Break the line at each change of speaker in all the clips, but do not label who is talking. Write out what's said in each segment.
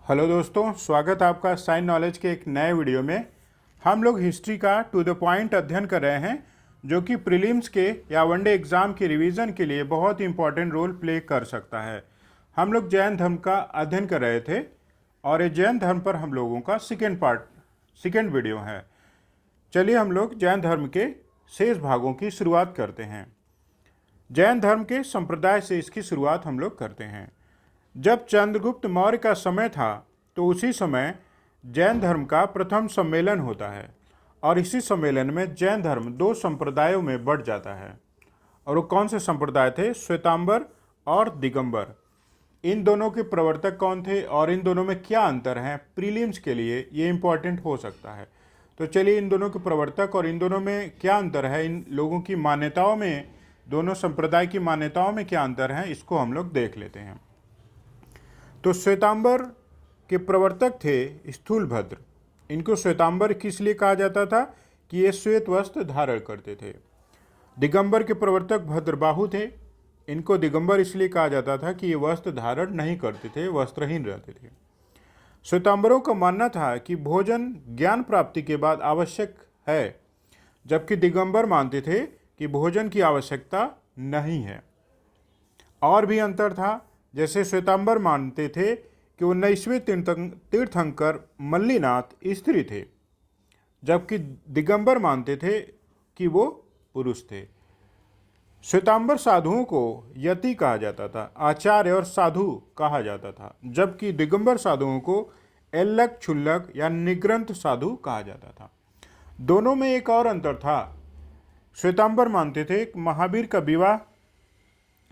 Hello दोस्तों, स्वागत है आपका साइंस नॉलेज के एक नए वीडियो में। हम लोग हिस्ट्री का टू द पॉइंट अध्ययन कर रहे हैं, जो कि प्रीलिम्स के या वनडे एग्जाम के रिवीजन के लिए बहुत इंपॉर्टेंट रोल प्ले कर सकता है। हम लोग जैन धर्म का अध्ययन कर रहे थे और ये जैन धर्म पर हम लोगों का सेकेंड वीडियो है। चलिए हम लोग जैन धर्म के शेष भागों की शुरुआत करते हैं। जैन धर्म के संप्रदाय से इसकी शुरुआत हम लोग करते हैं। जब चंद्रगुप्त मौर्य का समय था तो उसी समय जैन धर्म का प्रथम सम्मेलन होता है और इसी सम्मेलन में जैन धर्म दो संप्रदायों में बढ़ जाता है। और वो कौन से संप्रदाय थे? श्वेतांबर और दिगंबर। इन दोनों के प्रवर्तक कौन थे और इन दोनों में क्या अंतर है? प्रीलिम्स के लिए ये इंपॉर्टेंट हो सकता है। तो चलिए इन दोनों के प्रवर्तक और इन दोनों में क्या अंतर है, इन लोगों की मान्यताओं में, दोनों संप्रदाय की मान्यताओं में क्या अंतर है, इसको हम लोग देख लेते हैं। तो श्वेतांबर के प्रवर्तक थे स्थूलभद्र। इनको श्वेतांबर किस लिए कहा जाता था? कि ये श्वेत वस्त्र धारण करते थे। दिगंबर के प्रवर्तक भद्रबाहु थे। इनको दिगंबर इसलिए कहा जाता था कि ये वस्त्र धारण नहीं करते थे, वस्त्रहीन रहते थे। श्वेतांबरों का मानना था कि भोजन ज्ञान प्राप्ति के बाद आवश्यक है, जबकि दिगंबर मानते थे कि भोजन की आवश्यकता नहीं है। और भी अंतर था। जैसे श्वेतांबर मानते थे कि वो 19वें तीर्थंकर मल्लीनाथ स्त्री थे, जबकि दिगंबर मानते थे कि वो पुरुष थे। श्वेतांबर साधुओं को यति कहा जाता था, आचार्य और साधु कहा जाता था, जबकि दिगंबर साधुओं को एल्लक, क्षुल्लक या निग्रंथ साधु कहा जाता था। दोनों में एक और अंतर था। श्वेतांबर मानते थे कि महावीर का विवाह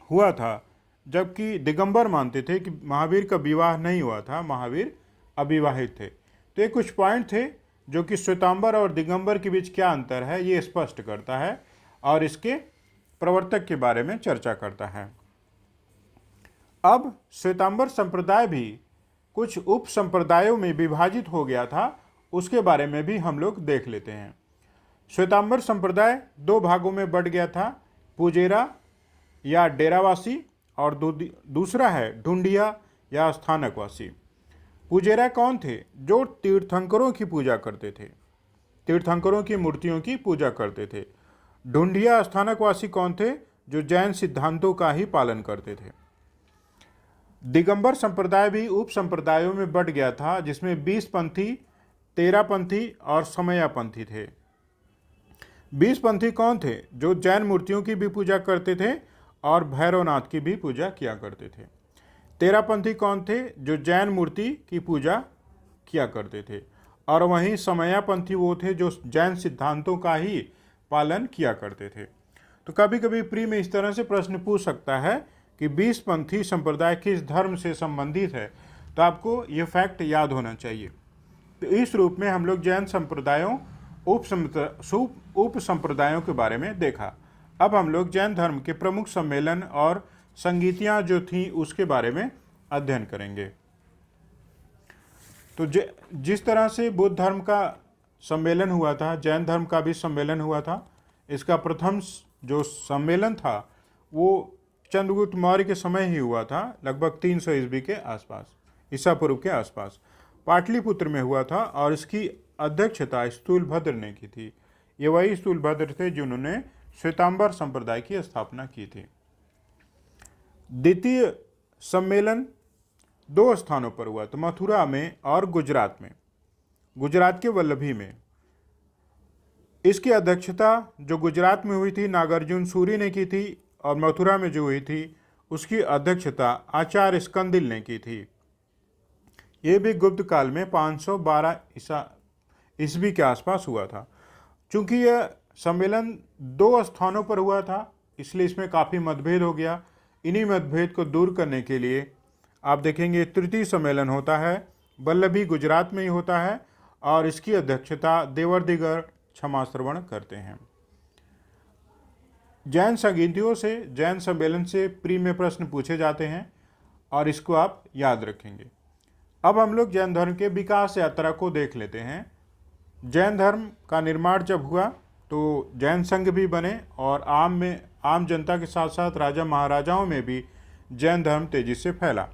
हुआ था, जबकि दिगंबर मानते थे कि महावीर का विवाह नहीं हुआ था, महावीर अविवाहित थे। तो ये कुछ पॉइंट थे जो कि श्वेतांबर और दिगंबर के बीच क्या अंतर है ये स्पष्ट करता है और इसके प्रवर्तक के बारे में चर्चा करता है। अब श्वेतांबर संप्रदाय भी कुछ उप संप्रदायों में विभाजित हो गया था, उसके बारे में भी हम लोग देख लेते हैं। श्वेतांबर संप्रदाय दो भागों में बढ़ गया था, पुजेरा या डेरावासी और दूसरा है ढूंढिया या स्थानकवासी। पुजेरा कौन थे? जो तीर्थंकरों की पूजा करते थे, तीर्थंकरों की मूर्तियों की पूजा करते थे। ढूंढिया स्थानकवासी कौन थे? जो जैन सिद्धांतों का ही पालन करते थे। दिगंबर संप्रदाय भी उप संप्रदायों में बढ़ गया था, जिसमें 20 पंथी, 13 पंथी और समया पंथी थे। 20 पंथी कौन थे? जो जैन मूर्तियों की भी पूजा करते थे और भैरवनाथ की भी पूजा किया करते थे। 13 पंथी कौन थे? जो जैन मूर्ति की पूजा किया करते थे। और वहीं समया पंथी वो थे जो जैन सिद्धांतों का ही पालन किया करते थे। तो कभी कभी प्री में इस तरह से प्रश्न पूछ सकता है कि 20 पंथी संप्रदाय किस धर्म से संबंधित है, तो आपको ये फैक्ट याद होना चाहिए। तो इस रूप में हम लोग जैन संप्रदायों उप संप्रदायों के बारे में देखा। अब हम लोग जैन धर्म के प्रमुख सम्मेलन और संगीतियाँ जो थीं उसके बारे में अध्ययन करेंगे। तो जिस तरह से बुद्ध धर्म का सम्मेलन हुआ था, जैन धर्म का भी सम्मेलन हुआ था। इसका प्रथम जो सम्मेलन था वो चंद्रगुप्त मौर्य के समय ही हुआ था, लगभग 300 ईस्वी के आसपास, ईसा पूर्व के आसपास पाटलिपुत्र में हुआ था और इसकी अध्यक्षता स्थूलभद्र ने की थी। ये वही स्थूलभद्र थे जिन्होंने श्वेतांबर संप्रदाय की स्थापना की थी। द्वितीय सम्मेलन दो स्थानों पर हुआ, तो मथुरा में और गुजरात में। गुजरात के वल्लभी में इसकी अध्यक्षता जो गुजरात में हुई थी नागार्जुन सूरी ने की थी और मथुरा में जो हुई थी उसकी अध्यक्षता आचार्य स्कंदिल ने की थी। ये भी गुप्त काल में 512 ईस्वी के आसपास हुआ था। चूंकि यह सम्मेलन दो स्थानों पर हुआ था इसलिए इसमें काफ़ी मतभेद हो गया। इन्हीं मतभेद को दूर करने के लिए आप देखेंगे तृतीय सम्मेलन होता है, वल्लभी गुजरात में ही होता है और इसकी अध्यक्षता देवर्दिगर क्षमाश्रवण करते हैं। जैन संगीतियों से, जैन सम्मेलन से प्री में प्रश्न पूछे जाते हैं और इसको आप याद रखेंगे। अब हम लोग जैन धर्म के विकास यात्रा को देख लेते हैं। जैन धर्म का निर्माण जब हुआ तो जैन संघ भी बने और आम जनता के साथ साथ राजा महाराजाओं में भी जैन धर्म तेजी से फैला।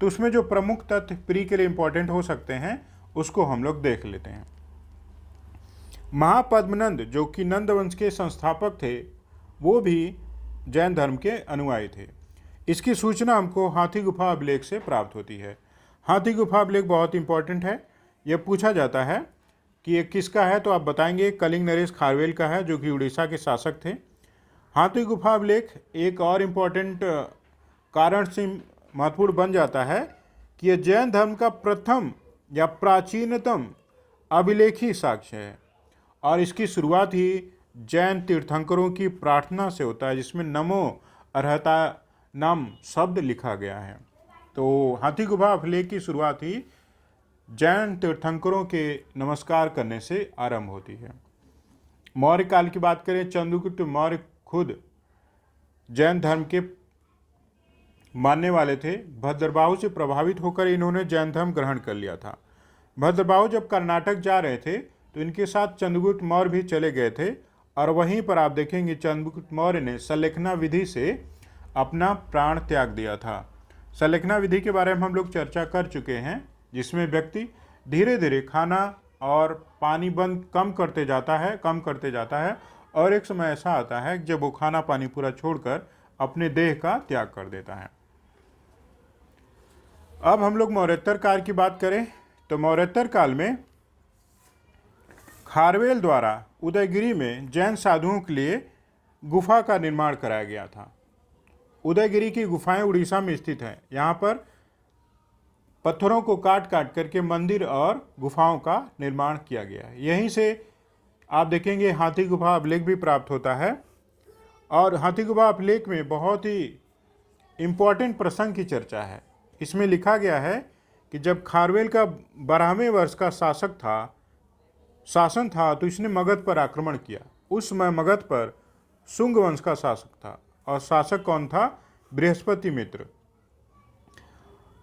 तो उसमें जो प्रमुख तथ्य प्री के लिए इंपॉर्टेंट हो सकते हैं उसको हम लोग देख लेते हैं। महापद्मनंद जो कि नंद वंश के संस्थापक थे, वो भी जैन धर्म के अनुयायी थे। इसकी सूचना हमको हाथी गुफा अभिलेख से प्राप्त होती है। हाथी गुफा अभिलेख बहुत इंपॉर्टेंट है। यह पूछा जाता है कि ये किसका है, तो आप बताएंगे कलिंग नरेश खारवेल का है, जो कि उड़ीसा के शासक थे। हाथी गुफा अभिलेख एक और इम्पॉर्टेंट कारण से महत्वपूर्ण बन जाता है कि यह जैन धर्म का प्रथम या प्राचीनतम अभिलेखी साक्ष्य है और इसकी शुरुआत ही जैन तीर्थंकरों की प्रार्थना से होता है, जिसमें नमो अर्हता नाम शब्द लिखा गया है। तो हाथी गुफा अभिलेख की शुरुआत ही जैन तीर्थंकरों के नमस्कार करने से आरंभ होती है। मौर्य काल की बात करें, चंद्रगुप्त मौर्य खुद जैन धर्म के मानने वाले थे। भद्रबाहु से प्रभावित होकर इन्होंने जैन धर्म ग्रहण कर लिया था। भद्रबाहु जब कर्नाटक जा रहे थे तो इनके साथ चंद्रगुप्त मौर्य भी चले गए थे और वहीं पर आप देखेंगे चंद्रगुप्त मौर्य ने सलेखना विधि से अपना प्राण त्याग दिया था। सलेखना विधि के बारे में हम लोग चर्चा कर चुके हैं, जिसमें व्यक्ति धीरे धीरे खाना और पानी बंद कम करते जाता है और एक समय ऐसा आता है जब वो खाना पानी पूरा छोड़कर अपने देह का त्याग कर देता है। अब हम लोग मौर्योत्तर काल की बात करें तो मौर्योत्तर काल में खारवेल द्वारा उदयगिरी में जैन साधुओं के लिए गुफा का निर्माण कराया गया था। उदयगिरी की गुफाएं उड़ीसा में स्थित हैं। यहाँ पर पत्थरों को काट काट करके मंदिर और गुफाओं का निर्माण किया गया है। यहीं से आप देखेंगे हाथी गुफा अभिलेख भी प्राप्त होता है और हाथी गुफा अभिलेख में बहुत ही इम्पोर्टेंट प्रसंग की चर्चा है। इसमें लिखा गया है कि जब खारवेल का 12वें वर्ष का शासन था तो इसने मगध पर आक्रमण किया। उस समय मगध पर शुंग वंश का शासक था और शासक कौन था? बृहस्पति मित्र।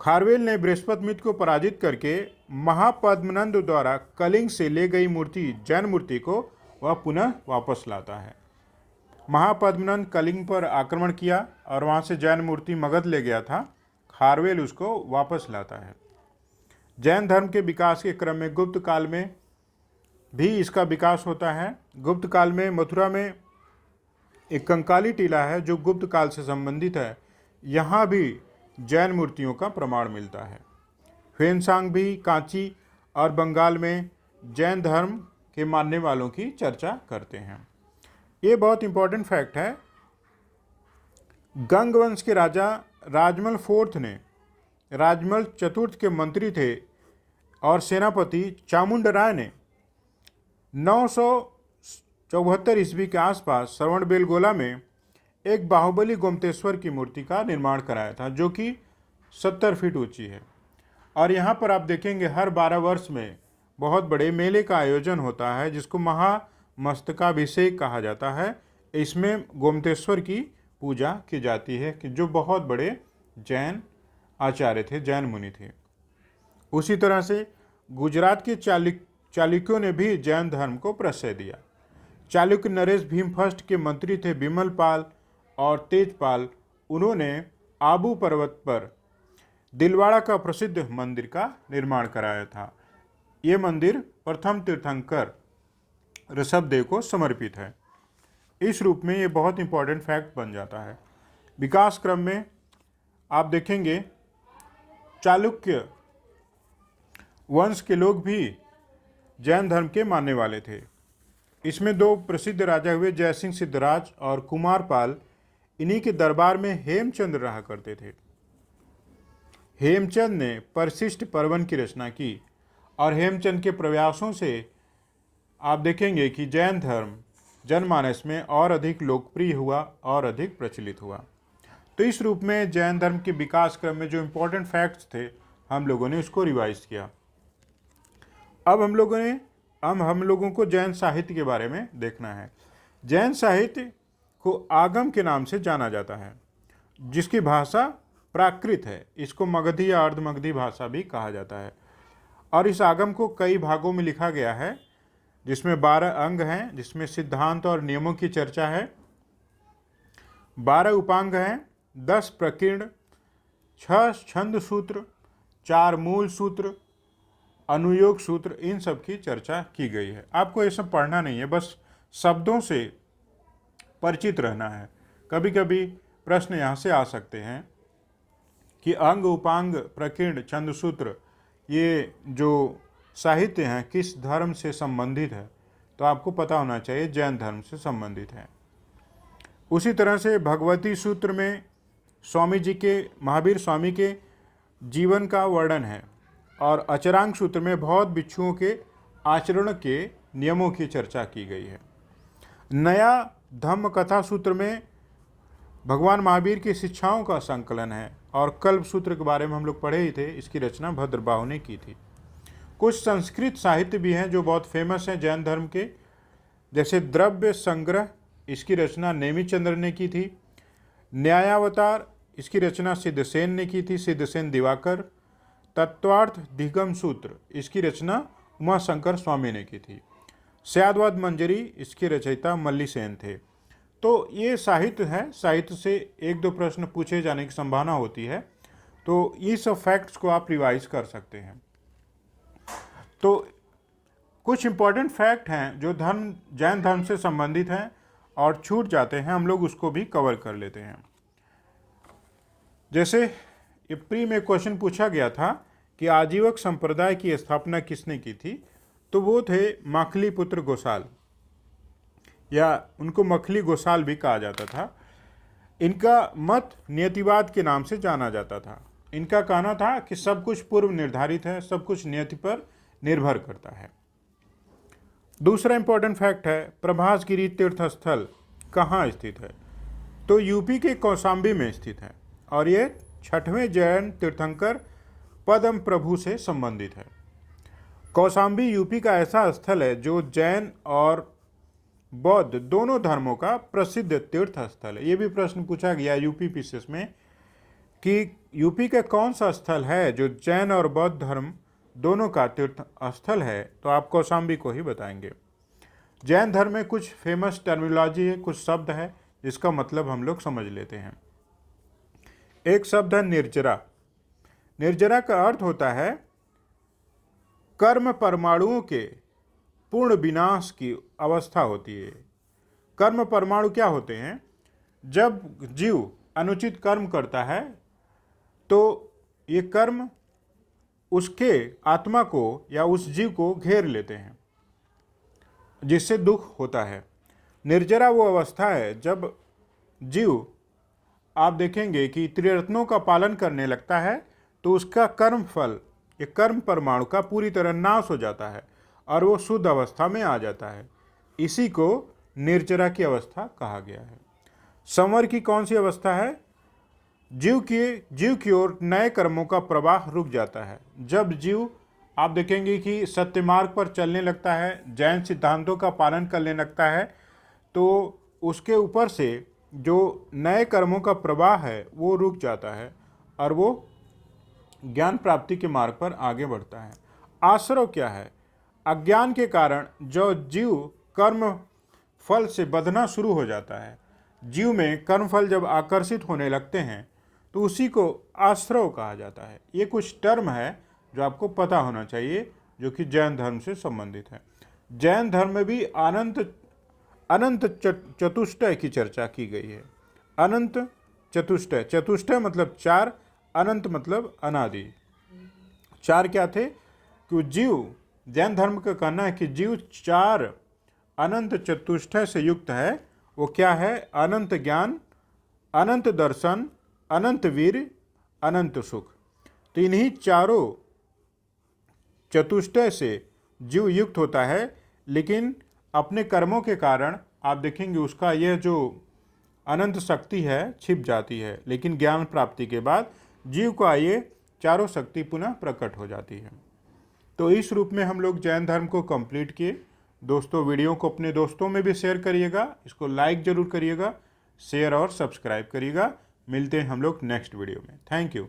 खारवेल ने बृहस्पति मित्र को पराजित करके महापद्मनंद द्वारा कलिंग से ले गई जैन मूर्ति को वह पुनः वापस लाता है। महापद्मनंद कलिंग पर आक्रमण किया और वहां से जैन मूर्ति मगध ले गया था। खारवेल उसको वापस लाता है। जैन धर्म के विकास के क्रम में गुप्त काल में भी इसका विकास होता है। गुप्त काल में मथुरा में एक कंकाली टीला है जो गुप्त काल से संबंधित है। यहाँ भी जैन मूर्तियों का प्रमाण मिलता है। ह्वेनसांग भी कांची और बंगाल में जैन धर्म के मानने वालों की चर्चा करते हैं। ये बहुत इंपॉर्टेंट फैक्ट है। गंग वंश के राजा राजमल फोर्थ ने राजमल चतुर्थ के मंत्री थे और सेनापति चामुंडराय ने 974 ईस्वी के आसपास श्रवणबेलगोला में एक बाहुबली गोमतेश्वर की मूर्ति का निर्माण कराया था, जो कि 70 फीट ऊंची है। और यहाँ पर आप देखेंगे हर 12 वर्ष में बहुत बड़े मेले का आयोजन होता है, जिसको महामस्तकाभिषेक कहा जाता है। इसमें गोमतेश्वर की पूजा की जाती है कि जो बहुत बड़े जैन आचार्य थे, जैन मुनि थे। उसी तरह से गुजरात के चालुक्यों ने भी जैन धर्म को प्रश्रय दिया। चालुक्य नरेश भीम फर्स्ट के मंत्री थे बिमल पाल और तेजपाल। उन्होंने आबू पर्वत पर दिलवाड़ा का प्रसिद्ध मंदिर का निर्माण कराया था। ये मंदिर प्रथम तीर्थंकर ऋषभदेव को समर्पित है। इस रूप में ये बहुत इंपॉर्टेंट फैक्ट बन जाता है। विकास क्रम में आप देखेंगे चालुक्य वंश के लोग भी जैन धर्म के मानने वाले थे। इसमें 2 प्रसिद्ध राजा हुए, जयसिंह सिद्धराज और कुमारपाल। इन्हीं के दरबार में हेमचंद रहा करते थे। हेमचंद ने परिशिष्ट पर्वन की रचना की और हेमचंद के प्रयासों से आप देखेंगे कि जैन धर्म जनमानस में और अधिक लोकप्रिय हुआ और अधिक प्रचलित हुआ। तो इस रूप में जैन धर्म के विकास क्रम में जो इम्पोर्टेंट फैक्ट्स थे हम लोगों ने उसको रिवाइज किया। अब हम लोगों को जैन साहित्य के बारे में देखना है। जैन साहित्य को आगम के नाम से जाना जाता है, जिसकी भाषा प्राकृत है। इसको मगधी या अर्धमगधी भाषा भी कहा जाता है। और इस आगम को कई भागों में लिखा गया है, जिसमें 12 अंग हैं, जिसमें सिद्धांत और नियमों की चर्चा है। 12 उपांग हैं, 10 प्रकीर्ण, 6 छंद सूत्र, 4 मूल सूत्र, अनुयोग सूत्र, इन सब की चर्चा की गई है। आपको ये सब पढ़ना नहीं है, बस शब्दों से परिचित रहना है। कभी कभी प्रश्न यहाँ से आ सकते हैं कि अंग, उपांग, प्रकीर्ण, छंद सूत्र, ये जो साहित्य हैं किस धर्म से संबंधित है, तो आपको पता होना चाहिए जैन धर्म से संबंधित है। उसी तरह से भगवती सूत्र में स्वामी जी के, महावीर स्वामी के जीवन का वर्णन है, और अचरांग सूत्र में बौद्ध भिक्षुओं के आचरण के नियमों की चर्चा की गई है। नया धम्म कथा सूत्र में भगवान महावीर की शिक्षाओं का संकलन है, और कल्प सूत्र के बारे में हम लोग पढ़े ही थे, इसकी रचना भद्रबाहु ने की थी। कुछ संस्कृत साहित्य भी हैं जो बहुत फेमस हैं जैन धर्म के, जैसे द्रव्य संग्रह, इसकी रचना नेमिचंद्र ने की थी। न्यायावतार, इसकी रचना सिद्धसेन ने की थी, सिद्धसेन दिवाकर। तत्वार्थ दिगम सूत्र, इसकी रचना उमाशंकर स्वामी ने की थी। स्यादवाद मंजरी, इसके रचयिता मल्लीसेन थे। तो ये साहित्य है, साहित्य से 1-2 प्रश्न पूछे जाने की संभावना होती है, तो ये सब फैक्ट्स को आप रिवाइज कर सकते हैं। तो कुछ इंपॉर्टेंट फैक्ट हैं जो जैन धर्म से संबंधित हैं और छूट जाते हैं, हम लोग उसको भी कवर कर लेते हैं। जैसे ये प्री में क्वेश्चन पूछा गया था कि आजीवक संप्रदाय की स्थापना किसने की थी, तो वो थे मखली पुत्र गोसाल, या उनको मखली गोसाल भी कहा जाता था। इनका मत नियतिवाद के नाम से जाना जाता था। इनका कहना था कि सब कुछ पूर्व निर्धारित है, सब कुछ नियति पर निर्भर करता है। दूसरा इंपॉर्टेंट फैक्ट है, प्रभासगिरी तीर्थ स्थल कहाँ स्थित है, तो यूपी के कौशाम्बी में स्थित है, और ये 6वें जैन तीर्थंकर पद्म प्रभु से संबंधित है। कौशाम्बी यूपी का ऐसा स्थल है जो जैन और बौद्ध दोनों धर्मों का प्रसिद्ध तीर्थ स्थल है। ये भी प्रश्न पूछा गया यूपी पीसीएस में कि यूपी का कौन सा स्थल है जो जैन और बौद्ध धर्म दोनों का तीर्थ स्थल है, तो आप कौशाम्बी को ही बताएंगे। जैन धर्म में कुछ फेमस टर्मिनोलॉजी है, कुछ शब्द है जिसका मतलब हम लोग समझ लेते हैं। एक शब्द है निर्जरा। निर्जरा का अर्थ होता है कर्म परमाणुओं के पूर्ण विनाश की अवस्था होती है। कर्म परमाणु क्या होते हैं? जब जीव अनुचित कर्म करता है तो ये कर्म उसके आत्मा को या उस जीव को घेर लेते हैं, जिससे दुख होता है। निर्जरा वो अवस्था है जब जीव, आप देखेंगे कि त्रिरत्नों का पालन करने लगता है तो उसका कर्म फल, ये कर्म परमाणु का पूरी तरह नाश हो जाता है और वो शुद्ध अवस्था में आ जाता है। इसी को निर्जरा की अवस्था कहा गया है। संवर की कौन सी अवस्था है? जीव की ओर नए कर्मों का प्रवाह रुक जाता है। जब जीव, आप देखेंगे कि सत्य मार्ग पर चलने लगता है, जैन सिद्धांतों का पालन करने लगता है, तो उसके ऊपर से जो नए कर्मों का प्रवाह है वो रुक जाता है और वो ज्ञान प्राप्ति के मार्ग पर आगे बढ़ता है। आश्रव क्या है? अज्ञान के कारण जो जीव कर्म फल से बंधना शुरू हो जाता है, जीव में कर्म फल जब आकर्षित होने लगते हैं तो उसी को आश्रव कहा जाता है। ये कुछ टर्म है जो आपको पता होना चाहिए, जो कि जैन धर्म से संबंधित है। जैन धर्म में भी अनंत चतुष्टय की चर्चा की गई है। अनंत चतुष्टय, चतुष्टय मतलब 4, अनंत मतलब अनादि। 4 क्या थे? कि जीव, जैन धर्म का कहना है कि जीव 4 अनंत चतुष्टय से युक्त है। वो क्या है? अनंत ज्ञान, अनंत दर्शन, अनंत वीर, अनंत सुख। तो इन्हीं चारों चतुष्टय से जीव युक्त होता है, लेकिन अपने कर्मों के कारण आप देखेंगे उसका यह जो अनंत शक्ति है छिप जाती है, लेकिन ज्ञान प्राप्ति के बाद जीव का ये चारों शक्ति पुनः प्रकट हो जाती है। तो इस रूप में हम लोग जैन धर्म को कंप्लीट किए। दोस्तों, वीडियो को अपने दोस्तों में भी शेयर करिएगा, इसको लाइक जरूर करिएगा, शेयर और सब्सक्राइब करिएगा। मिलते हैं हम लोग नेक्स्ट वीडियो में। Thank you.